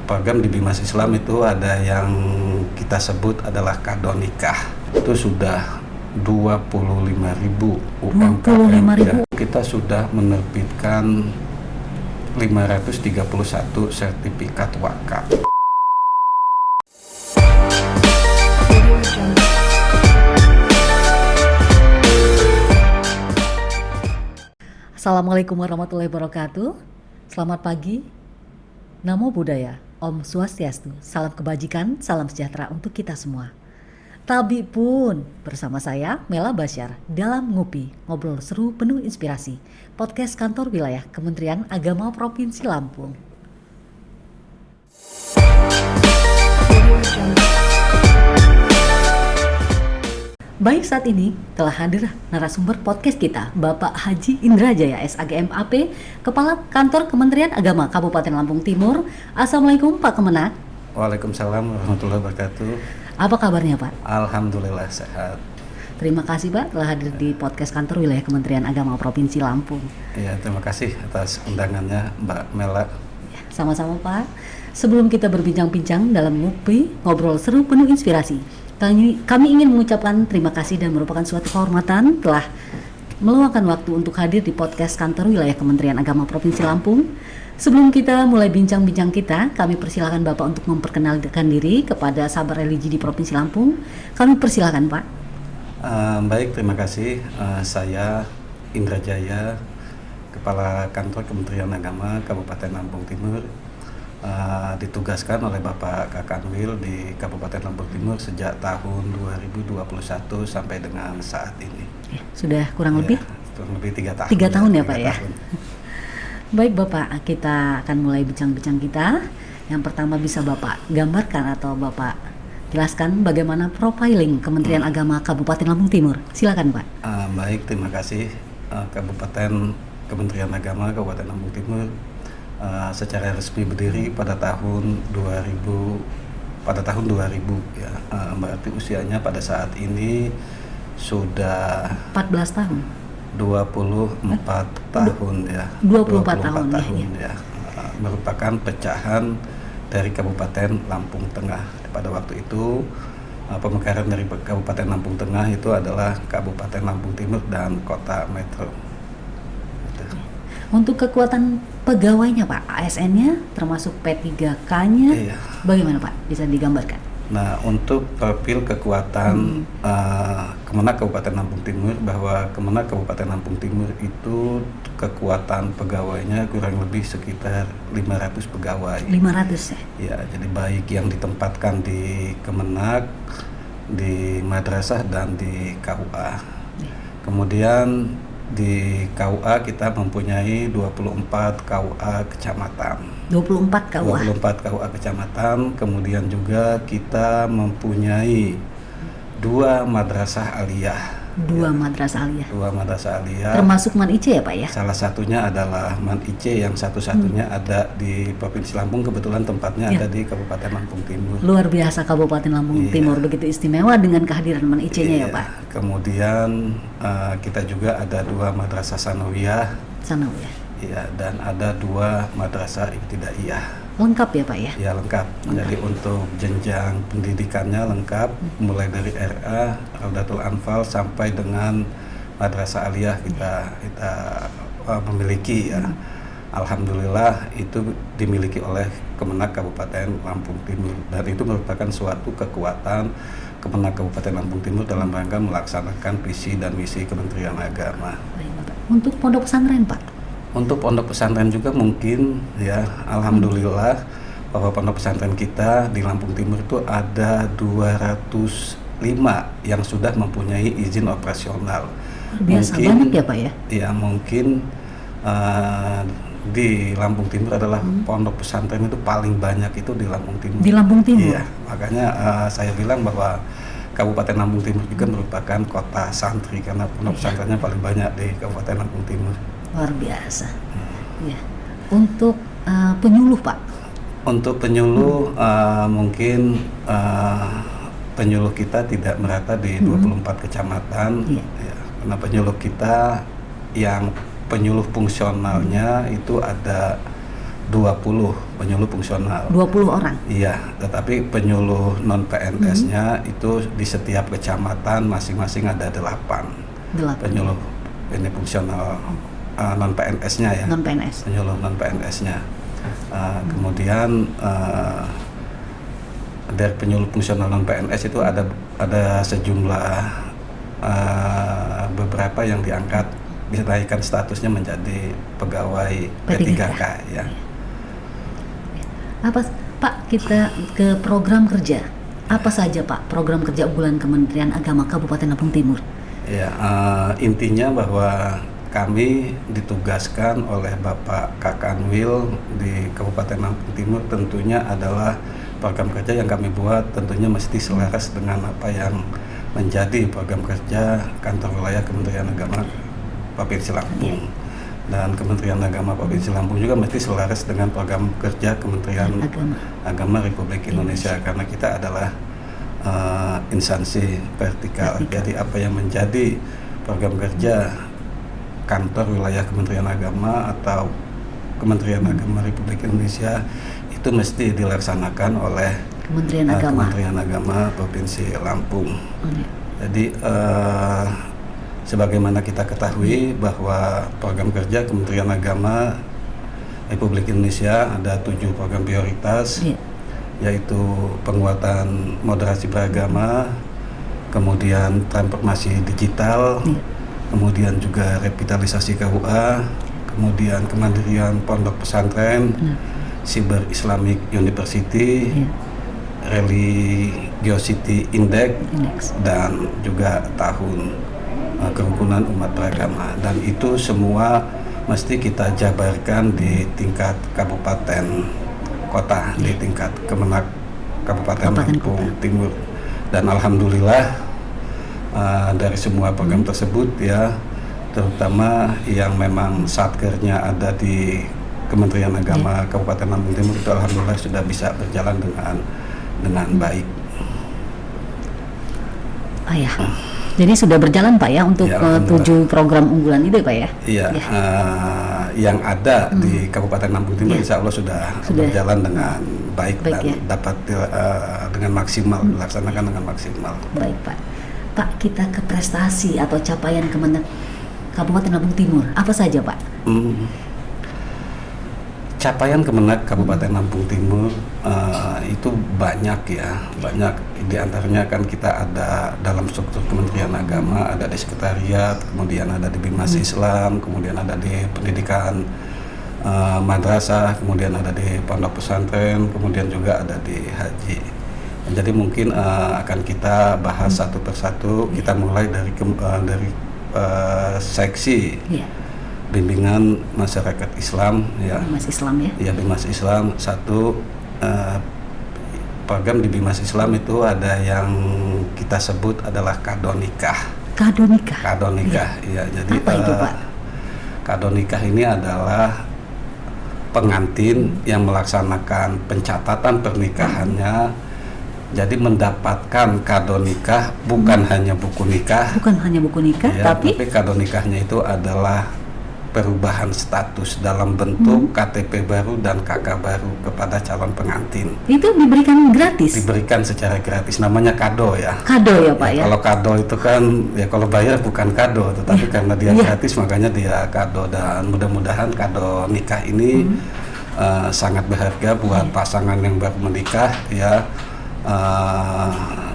program di Bimas Islam itu ada yang kita sebut adalah kado nikah. Itu sudah 25.000 UMKM. Ya. Kita sudah menerbitkan 531 sertifikat wakaf. Assalamualaikum warahmatullahi wabarakatuh. Selamat pagi. Namo Buddhaya. Om Swastiastu. Salam kebajikan, salam sejahtera untuk kita semua. Tabi pun bersama saya Mela Basyar dalam Ngopi, ngobrol seru penuh inspirasi. Podcast kantor wilayah Kementerian Agama Provinsi Lampung. Baik, saat ini telah hadir narasumber podcast kita, Bapak Haji Indrajaya SAGM AP, Kepala Kantor Kementerian Agama Kabupaten Lampung Timur. Assalamualaikum Pak Kemenak. Waalaikumsalam warahmatullahi wabarakatuh. Apa kabarnya Pak? Alhamdulillah sehat. Terima kasih Pak telah hadir di podcast kantor wilayah Kementerian Agama Provinsi Lampung. Ya, terima kasih atas undangannya Mbak Mela. Ya, sama-sama Pak. Sebelum kita berbincang-bincang dalam Ngopi, ngobrol seru penuh inspirasi, kami ingin mengucapkan terima kasih dan merupakan suatu kehormatan telah meluangkan waktu untuk hadir di podcast kantor wilayah Kementerian Agama Provinsi Lampung. Sebelum kita mulai bincang-bincang kita, kami persilakan Bapak untuk memperkenalkan diri kepada sahabat religi di Provinsi Lampung. Kami persilakan Pak. Baik, terima kasih. Saya Indrajaya, Kepala Kantor Kementerian Agama Kabupaten Lampung Timur. Ditugaskan oleh Bapak Kakanwil di Kabupaten Lampung Timur sejak tahun 2021 sampai dengan saat ini. Sudah kurang lebih? Kurang lebih 3 tahun. 3 tahun ya Pak ya? Tahun. Baik Bapak, kita akan mulai bincang-bincang kita. Yang pertama, bisa Bapak gambarkan atau Bapak jelaskan bagaimana profiling Kementerian Agama Kabupaten Lampung Timur. Silakan Pak. Baik, terima kasih. Kementerian Agama Kabupaten Lampung Timur secara resmi berdiri pada tahun 2000 ya. Berarti usianya pada saat ini sudah 14 tahun. 24 tahun ya. 24 tahun ya. Merupakan pecahan dari Kabupaten Lampung Tengah. Pada waktu itu pemekaran dari Kabupaten Lampung Tengah itu adalah Kabupaten Lampung Timur dan Kota Metro. Untuk kekuatan pegawainya Pak, ASN-nya termasuk P3K-nya, bagaimana Pak? Bisa digambarkan? Nah, untuk profil kekuatan Kemenak Kabupaten Lampung Timur, bahwa Kemenak Kabupaten Lampung Timur itu kekuatan pegawainya kurang lebih sekitar 500 pegawai. 500 ya? Ya, jadi baik yang ditempatkan di Kemenak, di madrasah dan di KUA. Kemudian di KUA kita mempunyai 24 KUA kecamatan. 24 KUA. 24 KUA kecamatan, kemudian juga kita mempunyai 2 madrasah aliyah. 2 madrasah aliyah. 2 madrasah aliyah. Termasuk Man Ice ya Pak ya? Salah satunya adalah Man Ice yang satu-satunya ada di Provinsi Lampung, kebetulan tempatnya ada di Kabupaten Lampung Timur. Luar biasa Kabupaten Lampung Timur, begitu istimewa dengan kehadiran Man Ice-nya ya Pak. Kemudian kita juga ada 2 madrasah sanawiyah. Sanawiyah. Ya, dan ada 2 madrasah ibtidaiyah. Lengkap ya Pak ya? Ya, lengkap. Jadi untuk jenjang pendidikannya lengkap, mulai dari RA, Raudatul Anfal sampai dengan madrasah aliyah kita memiliki ya. Alhamdulillah itu dimiliki oleh Kemenak Kabupaten Lampung Timur, dan itu merupakan suatu kekuatan Kemenak Kabupaten Lampung Timur dalam rangka melaksanakan visi dan misi Kementerian Agama. Untuk pondok pesantren Pak? Untuk pondok pesantren juga mungkin ya, alhamdulillah bahwa pondok pesantren kita di Lampung Timur itu ada 205 yang sudah mempunyai izin operasional. Biasa mungkin, banyak ya Pak ya? Ya, mungkin di Lampung Timur adalah pondok pesantren itu paling banyak itu di Lampung Timur. Di Lampung Timur? Iya, makanya saya bilang bahwa Kabupaten Lampung Timur juga merupakan kota santri karena pondok pesantrennya paling banyak di Kabupaten Lampung Timur. Luar biasa. Ya. Untuk penyuluh Pak? Untuk penyuluh mungkin penyuluh kita tidak merata di 24 kecamatan. Ya, karena penyuluh kita yang penyuluh fungsionalnya itu ada 20 penyuluh fungsional. 20 orang. Iya, tetapi penyuluh non PNS-nya itu di setiap kecamatan masing-masing ada 8 penyuluh ini fungsional non PNS-nya ya. Non PNS. Penyuluh non PNS-nya. Kemudian dari penyuluh fungsional non PNS itu ada sejumlah beberapa yang diangkat dinaikkan statusnya menjadi pegawai P3K ya. Apa Pak, kita ke program kerja. Apa saja Pak program kerja unggulan Kementerian Agama Kabupaten Lampung Timur? Ya, intinya bahwa kami ditugaskan oleh Bapak Kakanwil di Kabupaten Lampung Timur tentunya adalah program kerja yang kami buat tentunya mesti selaras dengan apa yang menjadi program kerja kantor wilayah Kementerian Agama Provinsi Lampung. Dan Kementerian Agama Provinsi Lampung juga mesti selaras dengan program kerja Kementerian Agama Republik Indonesia karena kita adalah instansi vertikal. Jadi apa yang menjadi program kerja kantor wilayah Kementerian Agama atau Kementerian Agama Republik Indonesia itu mesti dilaksanakan oleh Kementerian Agama Provinsi Lampung. Jadi sebagaimana kita ketahui bahwa program kerja Kementerian Agama Republik Indonesia ada 7 program prioritas, yaitu penguatan moderasi beragama, kemudian transformasi digital, kemudian juga revitalisasi KUA, kemudian kemandirian pondok pesantren, Cyber Islamic University, Religiosity Index, dan juga tahun kerukunan umat beragama. Dan itu semua mesti kita jabarkan di tingkat kabupaten kota, di tingkat Kemenak Kabupaten Lampung Timur. Dan alhamdulillah dari semua program tersebut ya, terutama yang memang satkernya ada di Kementerian Agama Kabupaten Lampung Timur itu alhamdulillah sudah bisa berjalan dengan baik. Jadi sudah berjalan Pak ya untuk 7 program unggulan itu Pak ya? Iya, yang ada di Kabupaten Lampung Timur insya Allah sudah berjalan dengan baik dan dapat dengan maksimal, dilaksanakan dengan maksimal. Baik Pak. Pak, kita ke prestasi atau capaian Kemenak Kabupaten Lampung Timur, apa saja Pak? Capaian Kemenak Kabupaten Lampung Timur itu banyak ya, banyak. Di antaranya kan kita ada dalam struktur Kementerian Agama, ada di sekretariat, kemudian ada di Bimas Islam, kemudian ada di pendidikan madrasah, kemudian ada di pondok pesantren, kemudian juga ada di haji. Jadi mungkin akan kita bahas satu persatu. Kita mulai dari seksi bimbingan masyarakat Islam ya. Bimas Islam ya. Ya, Bimas Islam satu. Program di Bimas Islam itu ada yang kita sebut adalah kado nikah. Kado nikah. Kado nikah, ya. Jadi apa itu Pak? Kado nikah ini adalah pengantin yang melaksanakan pencatatan pernikahannya. Jadi mendapatkan kado nikah bukan hanya buku nikah. Bukan hanya buku nikah, ya, tapi kado nikahnya itu adalah perubahan status dalam bentuk KTP baru dan KK baru kepada calon pengantin. Itu diberikan gratis? Diberikan secara gratis, namanya kado ya. Kado ya Pak ya? Kalau kado itu kan, ya kalau bayar bukan kado, tetapi karena dia gratis makanya dia kado. Dan mudah-mudahan kado nikah ini sangat berharga buat pasangan yang baru menikah ya,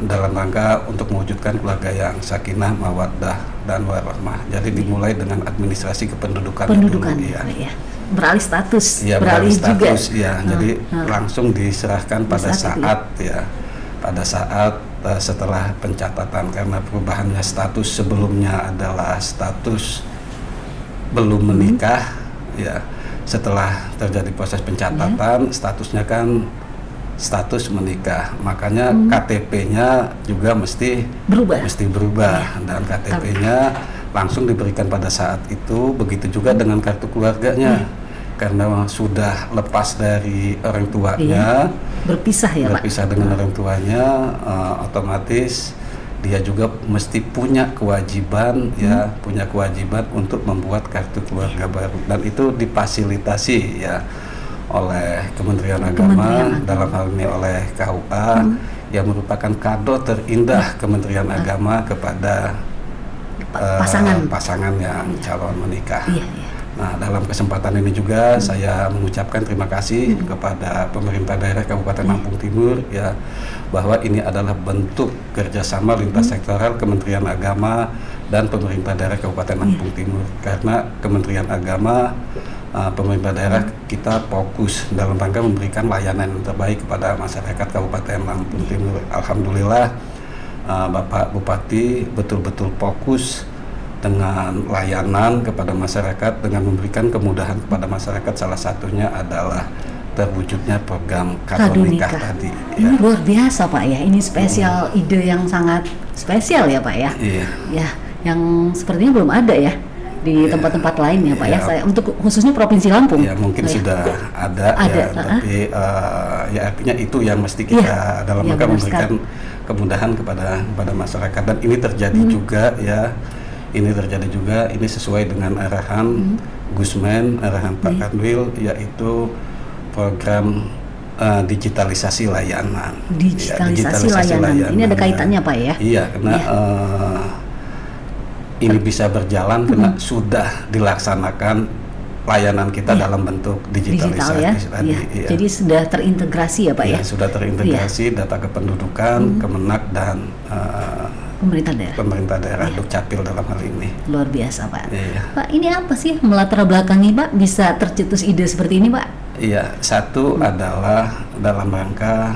dalam rangka untuk mewujudkan keluarga yang sakinah, mawaddah, dan warahmah. Jadi dimulai dengan administrasi kependudukan dulu, ya. Beralih status, ya, beralih status juga. Ya. Jadi langsung diserahkan pada saat pada saat setelah pencatatan, karena perubahannya status sebelumnya adalah status belum menikah ya. Setelah terjadi proses pencatatan, statusnya kan status menikah, makanya KTP-nya juga mesti berubah dan KTP-nya langsung diberikan pada saat itu. Begitu juga dengan kartu keluarganya, karena sudah lepas dari orang tuanya, berpisah dengan orang tuanya, otomatis dia juga mesti punya kewajiban punya kewajiban untuk membuat kartu keluarga baru, dan itu difasilitasi ya oleh Kementerian Agama, Kementerian Agama. dalam hal ini oleh KUA, yang merupakan kado terindah Kementerian Agama kepada pasangan yang calon menikah. Iya, iya. Nah, dalam kesempatan ini juga saya mengucapkan terima kasih kepada pemerintah daerah Kabupaten Lampung Timur ya, bahwa ini adalah bentuk kerjasama lintas sektoral Kementerian Agama dan pemerintah daerah Kabupaten Lampung Timur. Karena Kementerian Agama, pemerintah daerah kita fokus dalam rangka memberikan layanan yang terbaik kepada masyarakat Kabupaten Lampung Timur. Alhamdulillah Bapak Bupati betul-betul fokus dengan layanan kepada masyarakat, dengan memberikan kemudahan kepada masyarakat. Salah satunya adalah terwujudnya program kado nikah tadi. Ini luar biasa Pak ya, ini spesial, ide yang sangat spesial ya Pak ya. Iya. Ya, yang sepertinya belum ada ya di tempat-tempat lain ya Pak ya. Saya untuk khususnya Provinsi Lampung. Ya mungkin sudah ada. Ya, tapi ya artinya itu yang mesti kita dalam rangka memberikan kemudahan kepada masyarakat, dan ini terjadi juga ya. Ini terjadi juga, ini sesuai dengan arahan Gusmen, arahan Pak Kanwil, yaitu program digitalisasi layanan. Digitalisasi layanan. Ini ada kaitannya Pak ya? Iya, karena ini bisa berjalan karena sudah dilaksanakan layanan kita dalam bentuk digitalisasi tadi. Ya. Jadi sudah terintegrasi ya Pak ya? Sudah terintegrasi data kependudukan, Kemenak dan pemerintah daerah Dukcapil dalam hal ini. Luar biasa Pak. Iya. Pak, ini apa sih melatar belakangi Pak bisa tercetus ide seperti ini Pak? Iya, satu adalah dalam rangka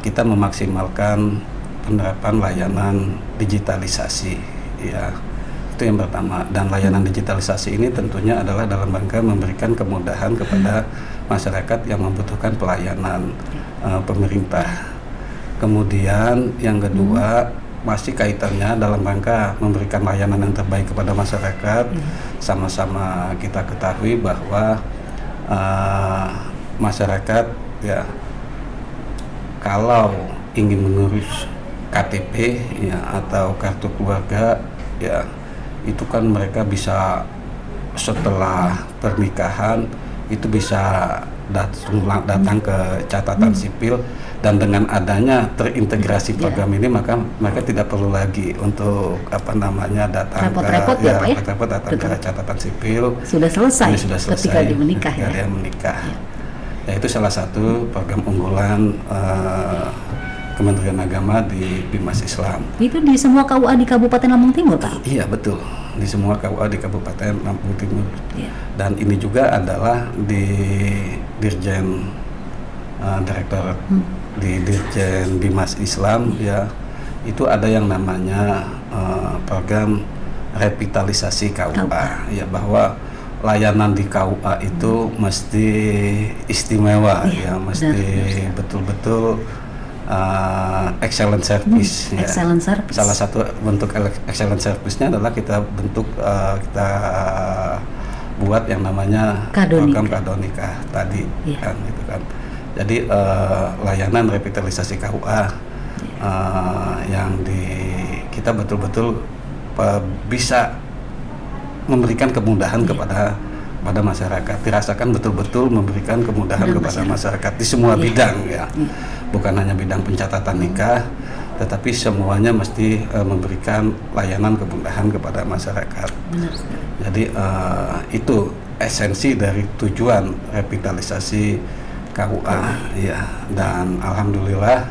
kita memaksimalkan penerapan layanan digitalisasi. Ya, itu yang pertama. Dan layanan digitalisasi ini tentunya adalah dalam rangka memberikan kemudahan kepada masyarakat yang membutuhkan pelayanan pemerintah. Kemudian yang kedua, masih kaitannya dalam rangka memberikan layanan yang terbaik kepada masyarakat. Sama-sama kita ketahui bahwa masyarakat ya, kalau ingin mengurus KTP ya atau kartu keluarga ya, itu kan mereka bisa setelah pernikahan itu bisa datang ke catatan sipil, dan dengan adanya terintegrasi program ini maka mereka tidak perlu lagi untuk datang repot-repot datang ke catatan sipil. Sudah selesai, sudah selesai ketika dia menikah ya. Itu salah satu program unggulan Kementerian Agama di Bimas Islam. Itu di semua KUA di Kabupaten Lampung Timur Pak? Iya betul, di semua KUA di Kabupaten Lampung Timur. Dan ini juga adalah di Dirjen Direktur di Dirjen Bimas Islam ya, itu ada yang namanya program revitalisasi KUA ya, bahwa layanan di KUA itu mesti istimewa ya, mesti betul-betul excellent service. Excellent service. Salah satu bentuk excellent service-nya adalah kita kita buat yang namanya program kado nikah tadi kan gitu kan. Jadi layanan revitalisasi KUA yang kita betul-betul bisa memberikan kemudahan kepada masyarakat, dirasakan betul-betul memberikan kemudahan kepada masyarakat di semua bidang ya. Bukan hanya bidang pencatatan nikah, tetapi semuanya mesti memberikan layanan kemudahan kepada masyarakat. Benar. Jadi itu esensi dari tujuan revitalisasi KUA ya. Dan alhamdulillah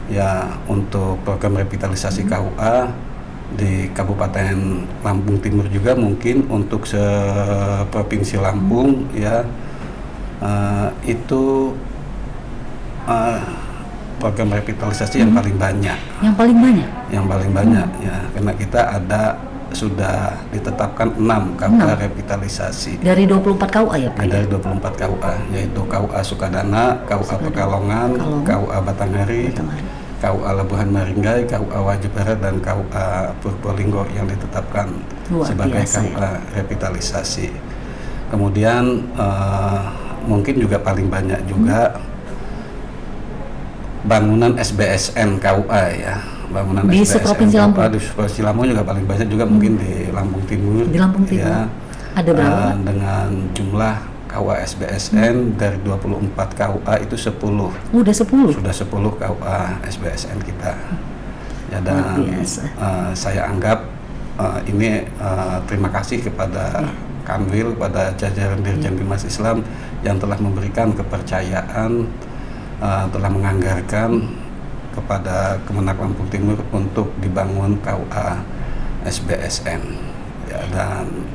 ya, untuk program revitalisasi KUA di Kabupaten Lampung Timur juga, mungkin untuk seprovinsi Lampung ya, itu program revitalisasi yang paling banyak. Yang paling banyak? Yang paling banyak ya, karena kita sudah ditetapkan 6 KUA revitalisasi. Dari 24 KUA ya Pak? Dari 24 KUA, yaitu KUA Sukadana, KUA Pekalongan, KUA Batanghari, KUA Labuhan Maringgai, KUA Wajib Barat, dan KUA Purbolinggo yang ditetapkan sebagai KUA revitalisasi. Kemudian mungkin juga paling banyak juga bangunan SBSN KUA ya, bangunan di SBSN Provinsi Lampung. Di Provinsi Lampung juga paling banyak juga, mungkin di Lampung Timur. Di Lampung Timur. Ya, ada berapa? dengan jumlah KUA SBSN dari 24 KUA itu 10. Udah 10. Sudah 10 KUA SBSN kita. Ya, Luar dan biasa. saya anggap ini terima kasih kepada Kanwil, kepada jajaran Dirjen Bimas Islam yang telah memberikan kepercayaan, telah menganggarkan kepada Kemenak Lampung Timur untuk dibangun KUA SBSN. Ya, dan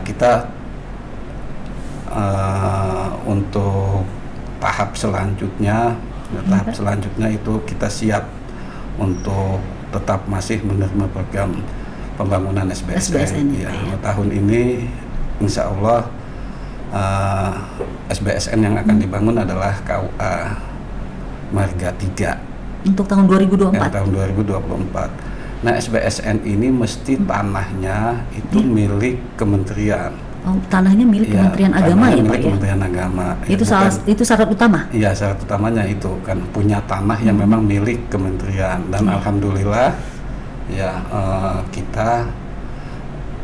kita untuk tahap selanjutnya itu kita siap untuk tetap masih menerima program pembangunan SBSN. Ya, tahun ini insya Allah SBSN yang akan dibangun adalah KUA Marga 3 untuk tahun 2024. tahun 2024. Nah, SBSN ini mesti tanahnya itu milik kementerian. Tanahnya milik Kementerian Agama ya, Pak ya? Kementerian Agama. Itu syarat utama? Iya, syarat utamanya itu kan punya tanah yang memang milik kementerian. Dan alhamdulillah ya, kita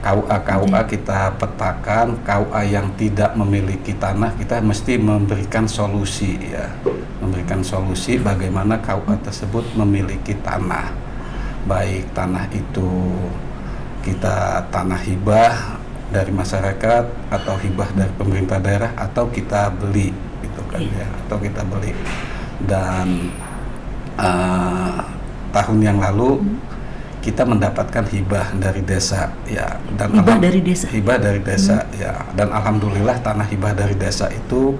KUA kita petakan, KUA yang tidak memiliki tanah kita mesti memberikan solusi ya. Memberikan solusi bagaimana KUA tersebut memiliki tanah. Baik tanah itu kita tanah hibah dari masyarakat atau hibah dari pemerintah daerah atau kita beli gitu kan ya, atau kita beli. Dan tahun yang lalu kita mendapatkan hibah dari desa ya, dan hibah dari desa ya, dan alhamdulillah tanah hibah dari desa itu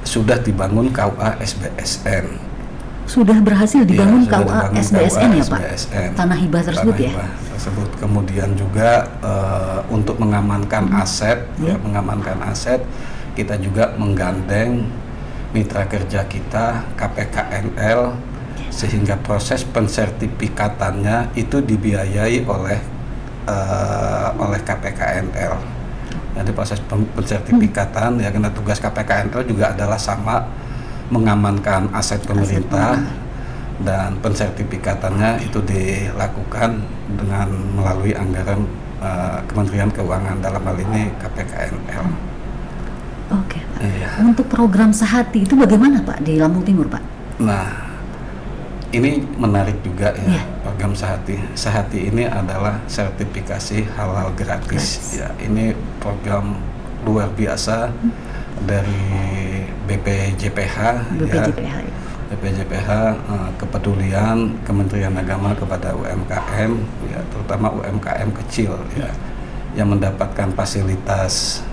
sudah dibangun KUA SBSN. Sudah berhasil dibangun KUA SBSN ya, Pak? Tanah hibah tersebut ya? Kemudian juga untuk mengamankan aset, mengamankan aset, kita juga menggandeng mitra kerja kita KPKNL sehingga proses pensertifikatannya itu dibiayai oleh KPKNL. Jadi proses pensertifikatan ya, karena tugas KPKNL juga adalah sama mengamankan aset pemerintah, dan pensertifikatannya itu dilakukan dengan melalui anggaran Kementerian Keuangan, dalam hal ini KPKNL. Oke, Pak. Iya. Untuk program Sehati itu bagaimana, Pak, di Lampung Timur, Pak? Nah, ini menarik juga ya, program Sehati. Sehati ini adalah sertifikasi halal gratis. Ya, ini program luar biasa dari BPJPH, BPJPH, kepedulian Kementerian Agama kepada UMKM ya, terutama UMKM kecil ya, yang mendapatkan fasilitas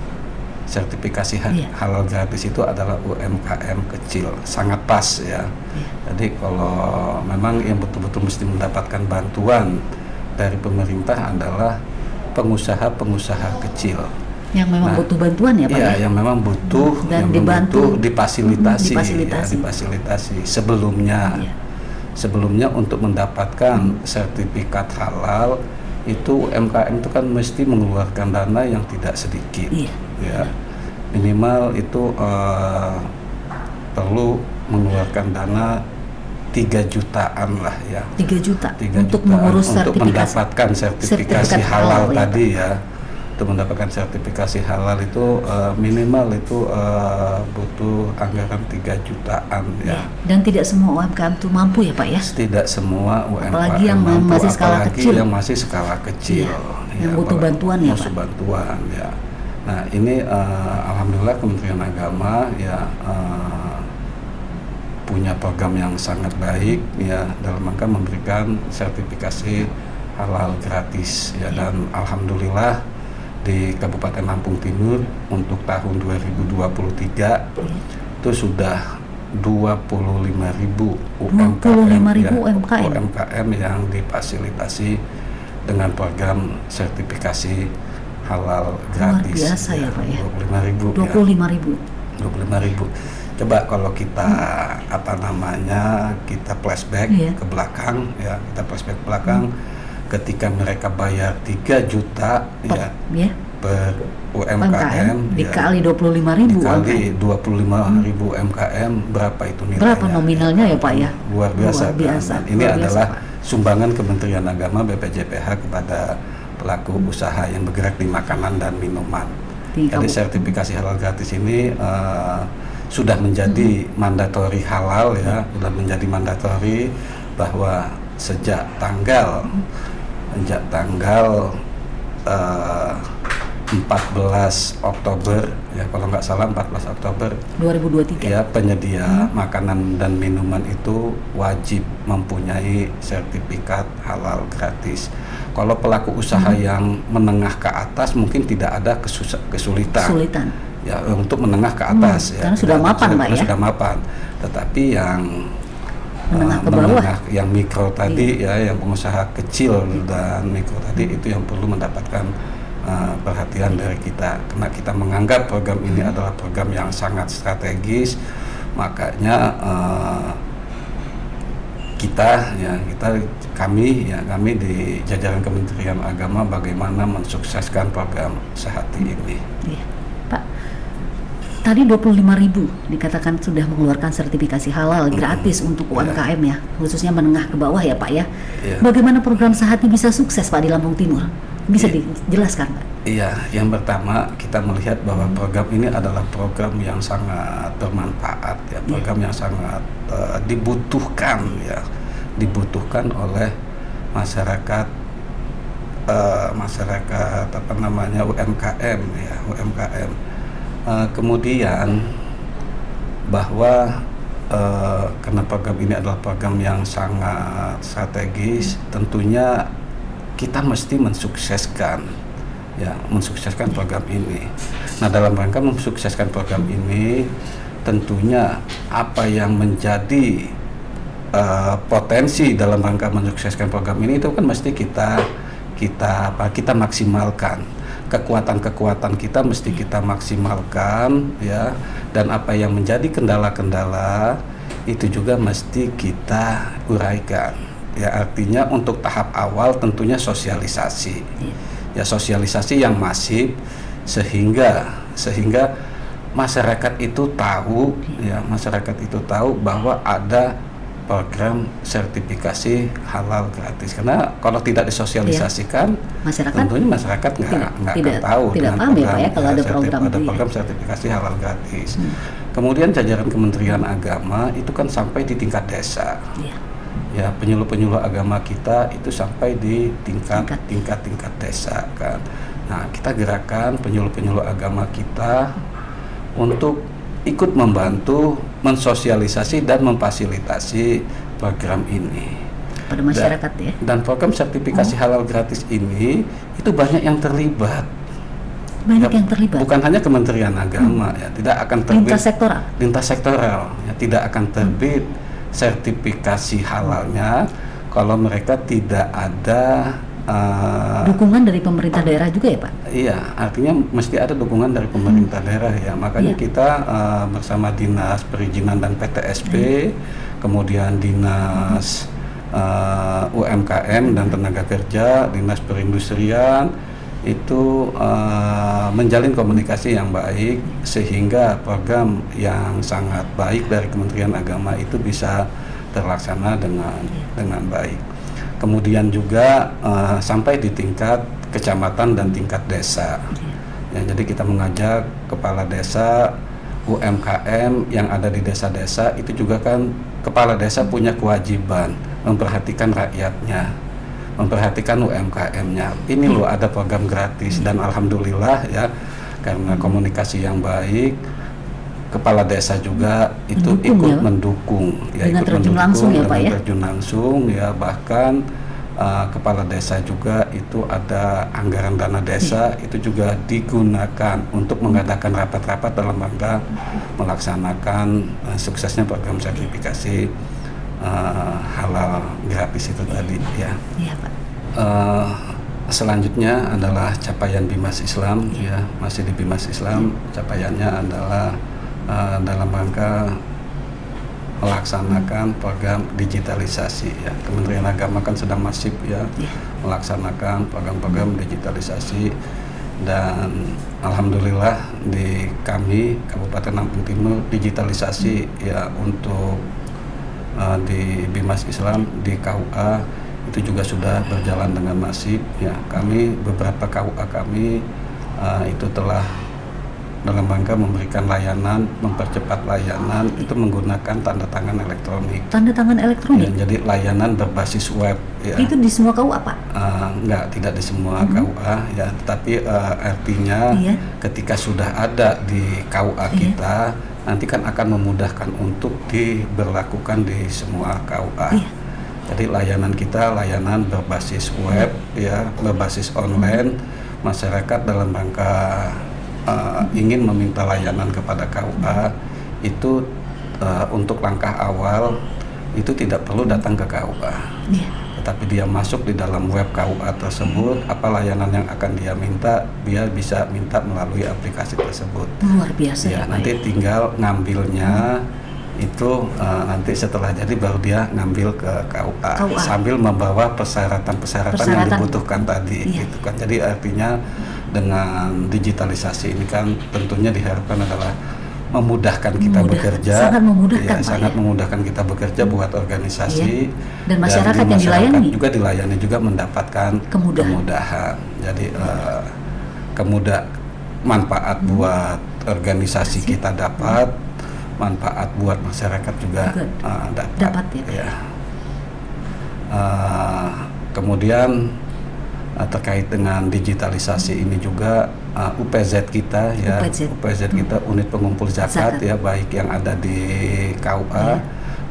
sertifikasi halal gratis itu adalah UMKM kecil, sangat pas ya. Jadi kalau memang yang betul-betul mesti mendapatkan bantuan dari pemerintah adalah pengusaha-pengusaha kecil. Yang memang butuh bantuan ya, Pak? Iya, yang memang butuh, dan yang dibantu, difasilitasi. Sebelumnya untuk mendapatkan sertifikat halal itu UMKM itu kan mesti mengeluarkan dana yang tidak sedikit. Ya, minimal itu perlu mengeluarkan dana 3 jutaan lah ya. 3 juta untuk jutaan mengurus untuk mendapatkan sertifikasi halal tadi ya. Untuk mendapatkan sertifikasi halal itu minimal itu butuh anggaran 3 jutaan ya. Dan tidak semua UMKM itu mampu ya, Pak ya? Tidak semua UMKM apalagi yang mampu, masih skala kecil. Yang masih skala kecil. Yang butuh bantuan ya, Pak? Butuh bantuan ya. Nah, ini alhamdulillah Kementerian Agama ya punya program yang sangat baik ya, dalam rangka memberikan sertifikasi halal gratis ya, dan alhamdulillah di Kabupaten Lampung Timur untuk tahun 2023 itu sudah 25.000 UMKM yang difasilitasi dengan program sertifikasi halal gratis. Luar biasa ya, Pak ya. 25.000. Coba kalau kita kita flashback ke belakang ya, ketika mereka bayar 3 juta per UMKM dikali 25.000 dikali 25.000 UMKM, berapa itu nilainya? Berapa nominalnya ya, Pak ya? Luar biasa. Kan? Ini adalah sumbangan Kementerian Agama BPJPH kepada pelaku usaha yang bergerak di makanan dan minuman. Jadi sertifikasi halal gratis ini sudah menjadi mandatori halal ya, sudah menjadi mandatori bahwa sejak tanggal 14 Oktober ya, kalau nggak salah 14 Oktober 2023 ya, penyedia makanan dan minuman itu wajib mempunyai sertifikat halal gratis. Kalau pelaku usaha yang menengah ke atas mungkin tidak ada kesulitan ya untuk menengah ke atas ya, karena sudah mapan Pak ya. Sudah mapan. Tetapi yang menengah ke bawah, yang mikro tadi ya, yang pengusaha kecil dan mikro tadi itu yang perlu mendapatkan perhatian dari kita, karena kita menganggap program ini adalah program yang sangat strategis. Makanya kami di jajaran Kementerian Agama bagaimana mensukseskan program Sehati ini. Iya, Pak. Tadi 25.000 dikatakan sudah mengeluarkan sertifikasi halal gratis untuk UMKM ya, khususnya menengah ke bawah ya Pak ya. Bagaimana program Sehati bisa sukses Pak di Lampung Timur? Bisa dijelaskan Pak? Iya, yang pertama kita melihat bahwa program ini adalah program yang sangat bermanfaat ya, program yang sangat dibutuhkan oleh masyarakat UMKM ya, UMKM. Kemudian bahwa karena program ini adalah program yang sangat strategis, tentunya kita mesti mensukseskan program ini. Nah, dalam rangka mensukseskan program ini, tentunya apa yang menjadi potensi dalam rangka mensukseskan program ini itu kan mesti kita maksimalkan. Kekuatan kita mesti kita maksimalkan ya, dan apa yang menjadi kendala-kendala itu juga mesti kita uraikan. Ya, artinya untuk tahap awal tentunya sosialisasi. Ya, sosialisasi yang masif sehingga masyarakat itu tahu bahwa ada program sertifikasi halal gratis. Karena kalau tidak disosialisasikan, tentunya masyarakat nggak akan tahu dengan program sertifikasi halal gratis. Kemudian jajaran Kementerian Agama itu kan sampai di tingkat desa. Ya, penyuluh-penyuluh agama kita itu sampai di tingkat desa kan. Nah, kita gerakan penyuluh-penyuluh agama kita untuk ikut membantu mensosialisasi dan memfasilitasi program ini pada masyarakat dan program sertifikasi halal gratis ini itu banyak yang terlibat. Yang terlibat. Bukan hanya Kementerian Agama ya, tidak akan terbit lintas sektoral ya, tidak akan terbit sertifikasi halalnya kalau mereka tidak ada dukungan dari pemerintah daerah juga ya Pak? Iya, artinya mesti ada dukungan dari pemerintah daerah ya. Makanya kita bersama Dinas Perizinan dan PTSP, kemudian Dinas UMKM dan Tenaga Kerja, Dinas Perindustrian itu menjalin komunikasi yang baik sehingga program yang sangat baik dari Kementerian Agama itu bisa terlaksana dengan baik. Kemudian juga sampai di tingkat kecamatan dan tingkat desa. Ya, jadi kita mengajak kepala desa, UMKM yang ada di desa-desa itu juga kan kepala desa punya kewajiban memperhatikan rakyatnya, memperhatikan UMKM-nya. Ini loh ada program gratis dan alhamdulillah ya, karena komunikasi yang baik, kepala desa juga itu mendukung ya, dengan terjun langsung ya Pak ya. Terjun langsung ya, bahkan kepala desa juga itu ada anggaran dana desa itu juga digunakan untuk mengadakan rapat-rapat dalam rangka melaksanakan suksesnya program sertifikasi halal gratis itu tadi ya. Iya Pak. Selanjutnya adalah capaian Bimas Islam ya, masih di Bimas Islam capaiannya adalah dalam rangka melaksanakan program digitalisasi ya. Kementerian Agama kan sedang masif ya melaksanakan program-program digitalisasi, dan alhamdulillah di kami Kabupaten Lampung Timur digitalisasi ya untuk di Bimas Islam di KUA itu juga sudah berjalan dengan masif ya. Kami beberapa KUA kami itu telah dalam rangka memberikan layanan, mempercepat layanan itu menggunakan tanda tangan elektronik. Tanda tangan elektronik? Ya, jadi layanan berbasis web. Ya. Itu di semua KUA, Pak? Enggak, tidak di semua KUA ya, tetapi artinya ketika sudah ada di KUA kita, nanti kan akan memudahkan untuk diberlakukan di semua KUA. Jadi layanan kita layanan berbasis web, ya, berbasis online. Masyarakat dalam rangka ingin meminta layanan kepada KUA itu untuk langkah awal itu tidak perlu datang ke KUA, tetapi dia masuk di dalam web KUA tersebut, apa layanan yang akan dia minta, dia bisa minta melalui aplikasi tersebut. Luar biasa ya, nanti tinggal ngambilnya itu nanti setelah jadi baru dia ngambil ke KUA. Sambil membawa persyaratan yang dibutuhkan tadi, gitu kan. Jadi artinya dengan digitalisasi ini kan tentunya diharapkan adalah memudahkan kita bekerja, sangat memudahkan, sangat memudahkan kita bekerja buat organisasi, dan masyarakat yang dilayani juga dilayani juga mendapatkan kemudahan. Jadi manfaat buat organisasi kita dapat, manfaat buat masyarakat juga dapat ya. Kemudian terkait dengan digitalisasi ini juga UPZ kita ya, UPZ kita unit pengumpul zakat ya, baik yang ada di KUA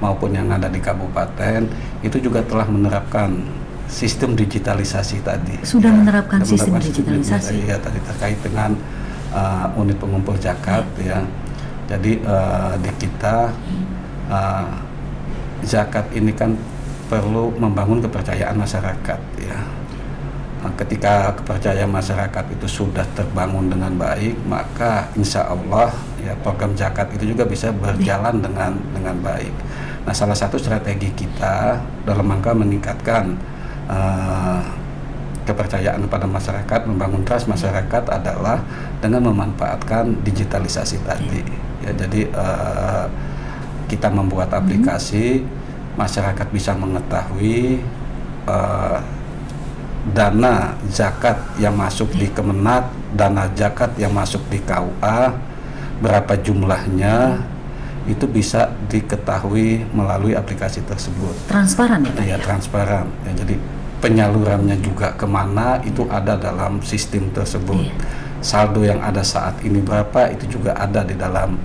maupun yang ada di kabupaten itu juga telah menerapkan sistem digitalisasi tadi. Sudah menerapkan sistem digitalisasi. Ya, tadi terkait dengan unit pengumpul zakat ya. Jadi di kita zakat ini kan perlu membangun kepercayaan masyarakat ya. Ketika kepercayaan masyarakat itu sudah terbangun dengan baik, maka insya Allah ya program zakat itu juga bisa berjalan dengan baik. Nah, salah satu strategi kita dalam rangka meningkatkan kepercayaan pada masyarakat, membangun trust masyarakat adalah dengan memanfaatkan digitalisasi tadi. Ya, jadi kita membuat aplikasi, masyarakat bisa mengetahui dana zakat yang masuk di Kemenak, dana zakat yang masuk di KUA, berapa jumlahnya, itu bisa diketahui melalui aplikasi tersebut. Transparan ya Pak? Ya, transparan. Ya, jadi penyalurannya juga kemana itu ada dalam sistem tersebut. Saldo yang ada saat ini berapa itu juga ada di dalam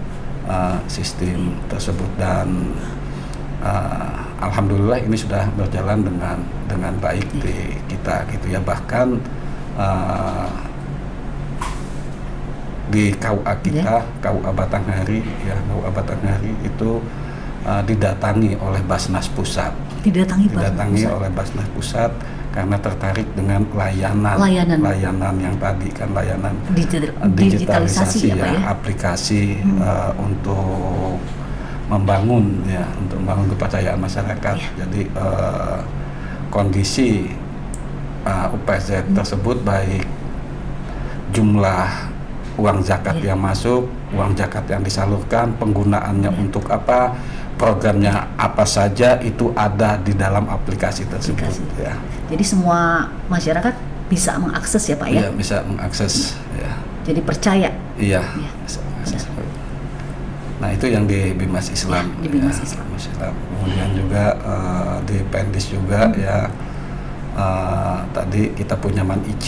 sistem tersebut, dan alhamdulillah ini sudah berjalan dengan baik di kita gitu ya. Bahkan di KUA kita, KUA Batanghari ya, KUA Batanghari itu didatangi oleh Basnas Pusat. Didatangi oleh Basnas Pusat karena tertarik dengan layanan yang tadi kan, layanan digitalisasi ya, aplikasi untuk membangun kepercayaan masyarakat. Jadi kondisi UPZ tersebut, baik jumlah uang zakat yang masuk, uang zakat yang disalurkan, penggunaannya untuk apa, programnya apa saja, itu ada di dalam aplikasi tersebut. Ya. Jadi semua masyarakat bisa mengakses ya Pak ya? Iya, bisa mengakses ya. Jadi percaya? Iya. Bisa mengakses. Nah, itu yang di Bimas Islam. Ya, di Bimas Islam. Kemudian juga di Pendis juga ya. Tadi kita punya MAN-IC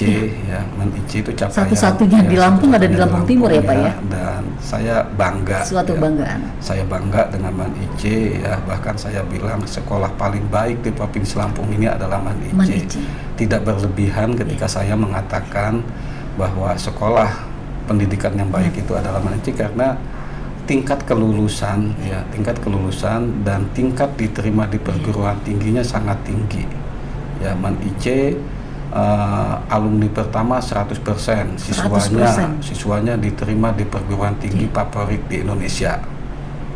ya. MAN-IC itu capaian satu-satunya di Lampung, ada di Lampung Timur ya Pak ya. Dan saya bangga. Suatu kebanggaan. Saya bangga dengan MAN-IC ya. Bahkan saya bilang sekolah paling baik di Provinsi Lampung ini adalah MAN-IC. Tidak berlebihan ketika saya mengatakan bahwa sekolah pendidikan yang baik itu adalah MAN-IC, karena tingkat kelulusan ya, tingkat kelulusan dan tingkat diterima di perguruan tingginya sangat tinggi. Ya, MAN-IC alumni pertama 100%, siswanya diterima di perguruan tinggi favorit di Indonesia.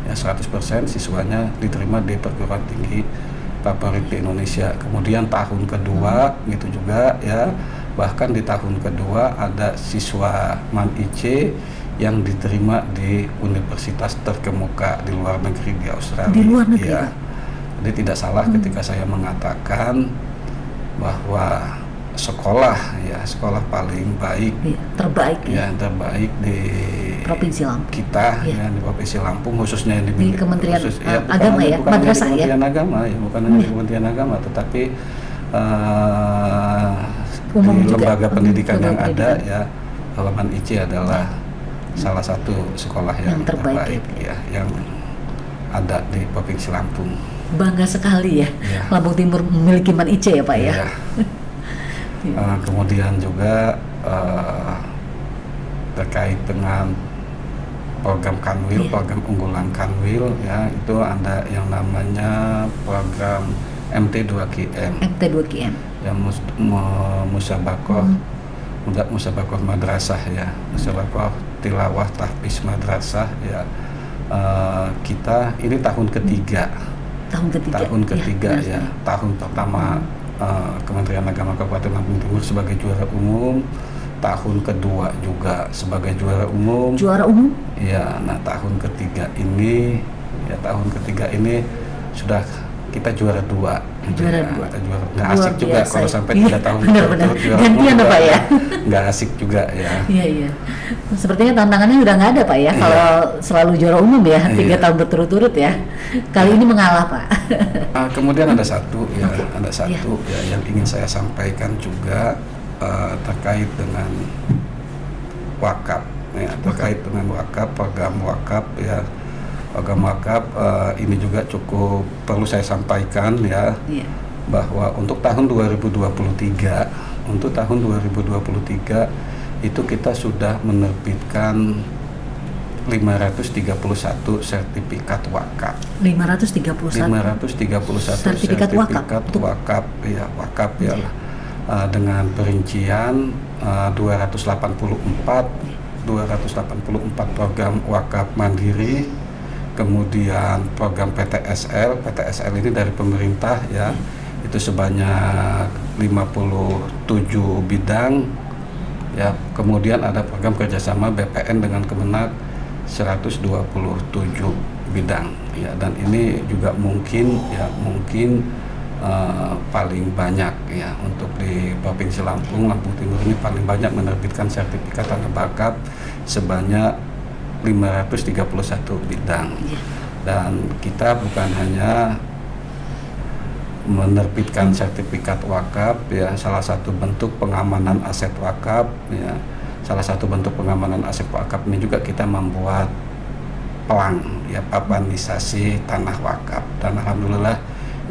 Ya, 100% siswanya diterima di perguruan tinggi favorit di Indonesia. Kemudian tahun kedua gitu juga ya, bahkan di tahun kedua ada siswa MAN-IC yang diterima di universitas terkemuka di luar negeri, di Australia. Di luar negeri. Ya. Jadi tidak salah ketika saya mengatakan bahwa sekolah paling baik, terbaik ya, terbaik di Provinsi Lampung. kita Iya. ya di Provinsi Lampung, khususnya yang Di Kementerian bukan Agama hanya- ya, bukan hanya di madrasah ya? Kementerian Agama ya, bukan hanya di Kementerian Agama, tetapi Umum di juga. lembaga pendidikan yang Lembaga ada pendidikan. ya, Halaman IC adalah salah satu sekolah yang, Yang terbaik, terbaik ya, yang ada di Provinsi Lampung. Bangga sekali ya, Iya. Lampung Timur memiliki Man IC ya Pak ya. Iya. Kemudian juga terkait dengan program Kanwil, Iya. program unggulan Kanwil ya, itu ada yang namanya program MT2KM MT2KM. yang musabakoh musabakoh madrasah ya, musabakoh tilawah tahfiz madrasah ya. Kita ini tahun ketiga Tahun ketiga. ya, tahun pertama Kementerian Agama Kabupaten Lampung Timur sebagai juara umum, tahun kedua juga sebagai juara umum. Juara umum? Ya, nah tahun ketiga ini sudah kita juara 2. Juara Ya, 2. kita juara. Nggak Luar asik juga biasa. kalau sampai Iya, 3 tahun benar-benar. berturut-turut juara Gantian umum, ya, Pak ya? Nggak asik juga ya. Iya. Sepertinya tantangannya udah nggak ada Pak ya, kalau selalu juara umum ya, 3 Iya. tahun berturut-turut ya. Kali ini mengalah Pak. Kemudian ada satu ya, Iya. ya yang ingin saya sampaikan juga terkait dengan wakaf ya, terkait dengan wakaf, program wakaf ya. Program wakaf ini juga cukup perlu saya sampaikan ya, Iya. bahwa untuk tahun 2023 itu kita sudah menerbitkan 531 sertifikat wakaf. 531 sertifikat wakaf. wakaf ya, dengan perincian 284 program wakaf mandiri, kemudian program PTSL ini dari pemerintah ya, itu sebanyak 57 bidang ya, kemudian ada program kerjasama BPN dengan Kemenak 127 bidang ya, dan ini juga mungkin paling banyak ya untuk di Provinsi Lampung Timur ini paling banyak menerbitkan sertifikat tanah wakaf sebanyak 531 bidang. Dan kita bukan hanya menerbitkan sertifikat wakaf ya, salah satu bentuk pengamanan aset wakaf ya, salah satu bentuk pengamanan aset wakaf ini juga kita membuat pelang ya, papanisasi tanah wakaf, dan alhamdulillah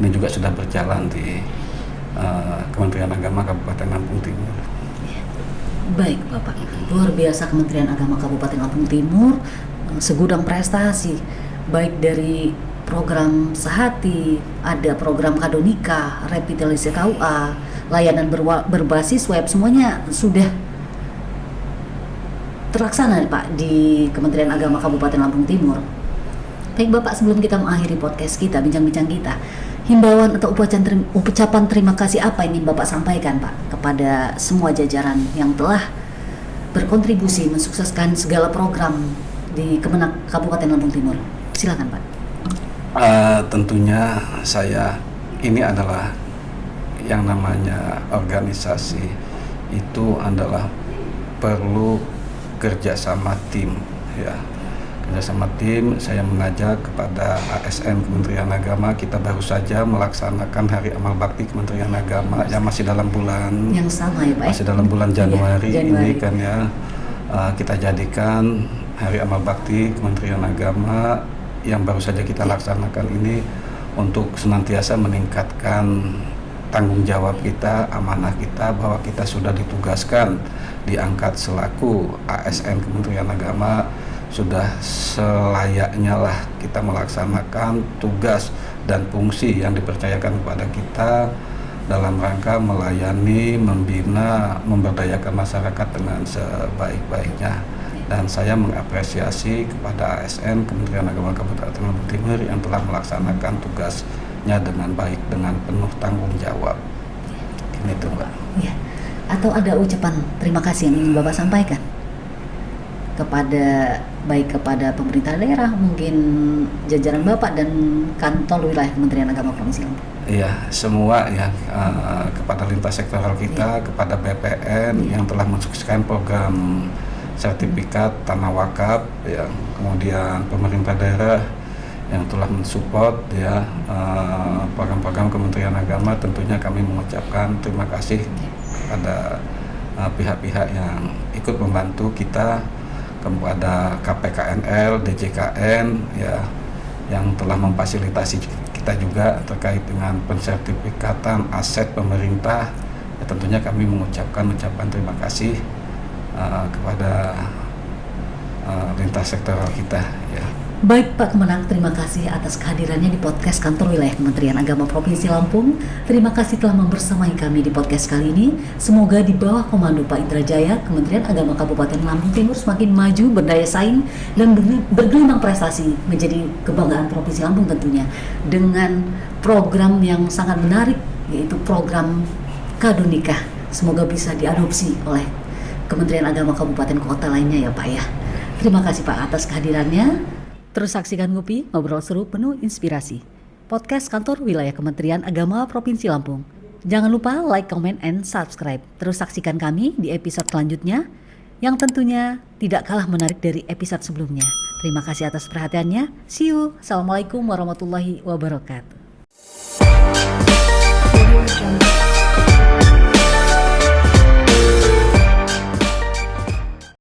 ini juga sudah berjalan di Kementerian Agama Kabupaten Lampung Timur. Baik Bapak, luar biasa Kementerian Agama Kabupaten Lampung Timur, segudang prestasi baik dari program Sehati, ada program Kadonika, revitalisasi KUA, layanan berbasis web, semuanya sudah terlaksana Pak di Kementerian Agama Kabupaten Lampung Timur. Baik Bapak, sebelum kita mengakhiri podcast kita, bincang-bincang kita, himbauan atau ucapan terima kasih apa yang ingin Bapak sampaikan Pak kepada semua jajaran yang telah berkontribusi mensukseskan segala program di Kemenak Kabupaten Lampung Timur? Silakan Pak. Tentunya ini adalah yang namanya organisasi itu adalah perlu kerjasama tim ya. Kerjasama tim, saya mengajak kepada ASN Kementerian Agama, kita baru saja melaksanakan Hari Amal Bakti Kementerian Agama yang masih dalam bulan Yang sama ya Pak? Masih dalam bulan Januari, Januari. ini kan ya, kita jadikan Hari Amal Bakti Kementerian Agama yang baru saja kita laksanakan ini untuk senantiasa meningkatkan tanggung jawab kita, amanah kita, bahwa kita sudah ditugaskan, diangkat selaku ASN Kementerian Agama, sudah selayaknya lah kita melaksanakan tugas dan fungsi yang dipercayakan kepada kita dalam rangka melayani, membina, memberdayakan masyarakat dengan sebaik-baiknya. Dan saya mengapresiasi kepada ASN Kementerian Agama Kabupaten Lampung Timur yang telah melaksanakan tugasnya dengan baik, dengan penuh tanggung jawab. Ini tuh Mbak. Ya. Atau ada ucapan terima kasih yang ingin Bapak sampaikan kepada pemerintah daerah, mungkin jajaran Bapak dan kantor wilayah Kementerian Agama Provinsi Lampung? Iya, semua ya, kepada lintas sektoral kita, kepada BPN yang telah mensukseskan program sertifikat tanah wakaf, ya, kemudian pemerintah daerah yang telah mensupport ya program-program Kementerian Agama. Tentunya kami mengucapkan terima kasih kepada pihak-pihak yang ikut membantu kita, kepada KPKNL, DJKN ya, yang telah memfasilitasi kita juga terkait dengan pensertifikatan aset pemerintah. Ya, tentunya kami mengucapkan terima kasih kepada lintas sektoral kita ya. Baik Pak Kemenang, terima kasih atas kehadirannya di podcast Kantor Wilayah Kementerian Agama Provinsi Lampung. Terima kasih telah membersamai kami di podcast kali ini. Semoga di bawah komando Pak Indra Jaya, Kementerian Agama Kabupaten Lampung Timur semakin maju, berdaya saing, dan bergelimang prestasi menjadi kebanggaan Provinsi Lampung tentunya. Dengan program yang sangat menarik, yaitu program Kado Nikah. Semoga bisa diadopsi oleh Kementerian Agama Kabupaten Kota lainnya ya Pak ya. Terima kasih Pak atas kehadirannya. Terus saksikan Ngupi, ngobrol seru penuh inspirasi. Podcast Kantor Wilayah Kementerian Agama Provinsi Lampung. Jangan lupa like, comment, and subscribe. Terus saksikan kami di episode selanjutnya yang tentunya tidak kalah menarik dari episode sebelumnya. Terima kasih atas perhatiannya. See you. Assalamualaikum warahmatullahi wabarakatuh.